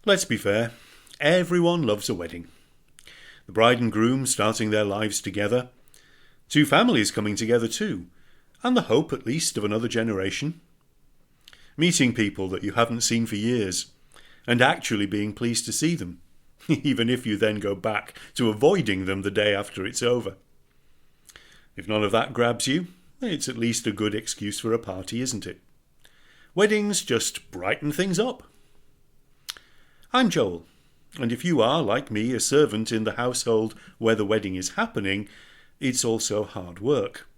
Let's be fair, everyone loves a wedding. The bride and groom starting their lives together, two families coming together too, and the hope at least of another generation. Meeting people that you haven't seen for years, and actually being pleased to see them, even if you then go back to avoiding them the day after it's over. If none of that grabs you, it's at least a good excuse for a party, isn't it? Weddings just brighten things up. I'm Joel, and if you are, like me, a servant in the household where the wedding is happening, it's also hard work,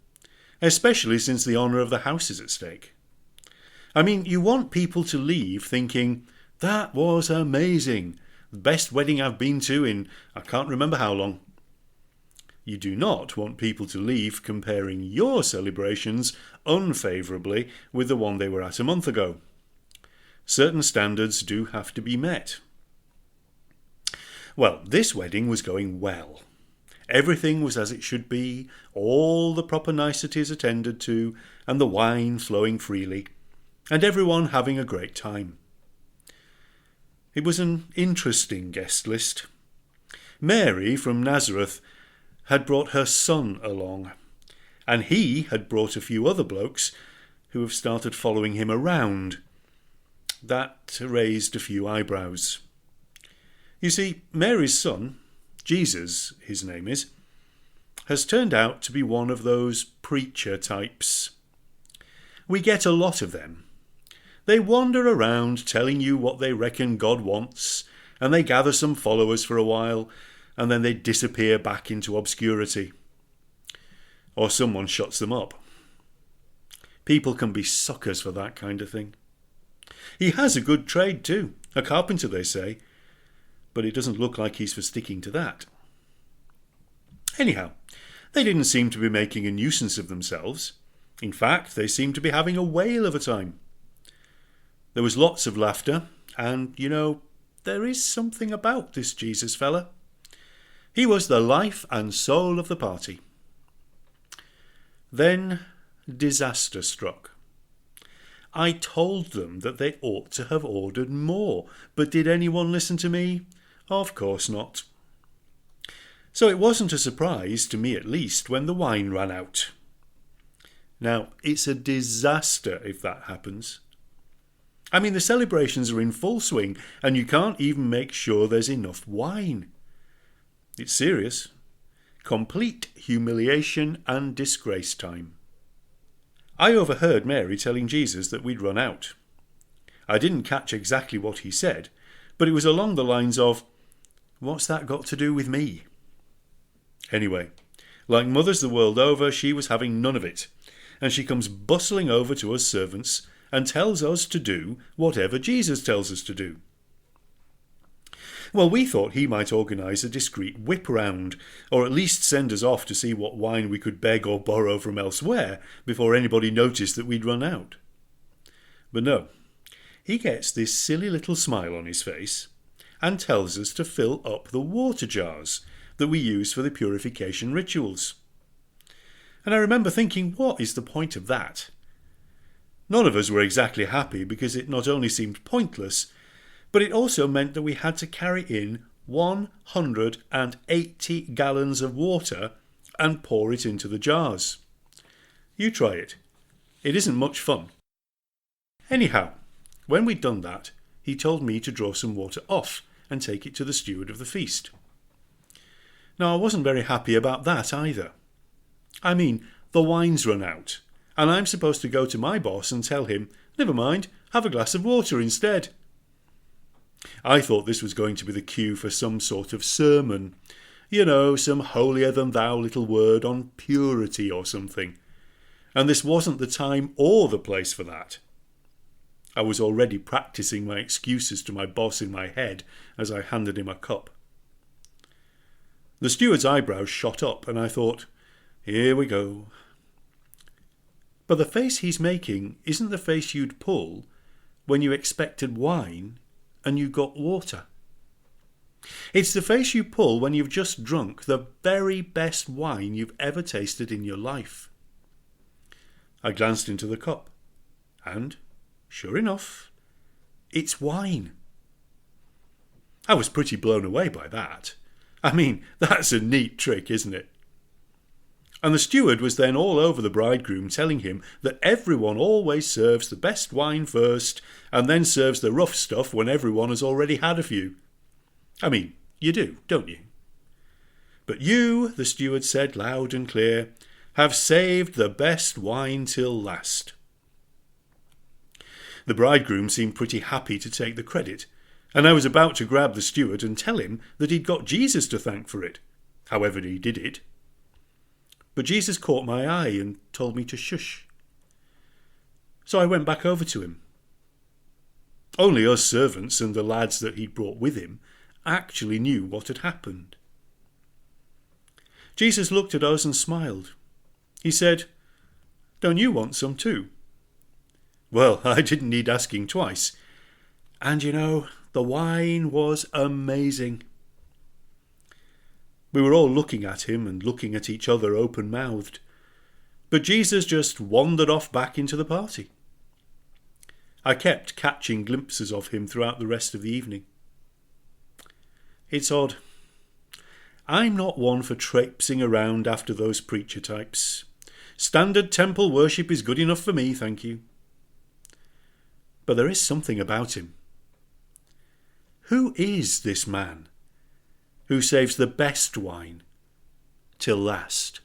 especially since the honour of the house is at stake. I mean, you want people to leave thinking, that was amazing, the best wedding I've been to in I can't remember how long. You do not want people to leave comparing your celebrations unfavourably with the one they were at a month ago. Certain standards do have to be met. Well, this wedding was going well. Everything was as it should be, all the proper niceties attended to, and the wine flowing freely, and everyone having a great time. It was an interesting guest list. Mary from Nazareth had brought her son along, and he had brought a few other blokes who have started following him around. That raised a few eyebrows. You see, Mary's son, Jesus his name is, has turned out to be one of those preacher types. We get a lot of them. They wander around telling you what they reckon God wants, and they gather some followers for a while, and then they disappear back into obscurity. Or someone shuts them up. People can be suckers for that kind of thing. He has a good trade too, a carpenter they say, but it doesn't look like he's for sticking to that. Anyhow, they didn't seem to be making a nuisance of themselves. In fact, they seemed to be having a whale of a time. There was lots of laughter, and, there is something about this Jesus fella. He was the life and soul of the party. Then disaster struck. I told them that they ought to have ordered more, but did anyone listen to me? Of course not. So it wasn't a surprise, to me at least, when the wine ran out. Now, it's a disaster if that happens. I mean, the celebrations are in full swing, and you can't even make sure there's enough wine. It's serious. Complete humiliation and disgrace time. I overheard Mary telling Jesus that we'd run out. I didn't catch exactly what he said, but it was along the lines of, "What's that got to do with me?" Anyway, like mothers the world over, she was having none of it, and she comes bustling over to us servants and tells us to do whatever Jesus tells us to do. Well, we thought he might organise a discreet whip round, or at least send us off to see what wine we could beg or borrow from elsewhere before anybody noticed that we'd run out. But no, he gets this silly little smile on his face and tells us to fill up the water jars that we use for the purification rituals. And I remember thinking, what is the point of that? None of us were exactly happy because it not only seemed pointless, but it also meant that we had to carry in 180 gallons of water and pour it into the jars. You try it. It isn't much fun. Anyhow, when we'd done that, he told me to draw some water off and take it to the steward of the feast. Now, I wasn't very happy about that either. I mean, the wine's run out, and I'm supposed to go to my boss and tell him, "Never mind, have a glass of water instead." I thought this was going to be the cue for some sort of sermon. Some holier-than-thou little word on purity or something. And this wasn't the time or the place for that. I was already practising my excuses to my boss in my head as I handed him a cup. The steward's eyebrows shot up, and I thought, here we go. But the face he's making isn't the face you'd pull when you expected wine and you got water. It's the face you pull when you've just drunk the very best wine you've ever tasted in your life. I glanced into the cup, and, sure enough, it's wine. I was pretty blown away by that. I mean, that's a neat trick, isn't it? And the steward was then all over the bridegroom, telling him that everyone always serves the best wine first and then serves the rough stuff when everyone has already had a few. I mean, you do, don't you? But you, the steward said loud and clear, have saved the best wine till last. The bridegroom seemed pretty happy to take the credit, and I was about to grab the steward and tell him that he'd got Jesus to thank for it, however he did it. But Jesus caught my eye and told me to shush. So I went back over to him. Only us servants and the lads that he'd brought with him actually knew what had happened. Jesus looked at us and smiled. He said, "Don't you want some too?" Well, I didn't need asking twice. And you know, the wine was amazing. We were all looking at him and looking at each other open-mouthed. But Jesus just wandered off back into the party. I kept catching glimpses of him throughout the rest of the evening. It's odd. I'm not one for traipsing around after those preacher types. Standard temple worship is good enough for me, thank you. But there is something about him. Who is this man who saves the best wine till last?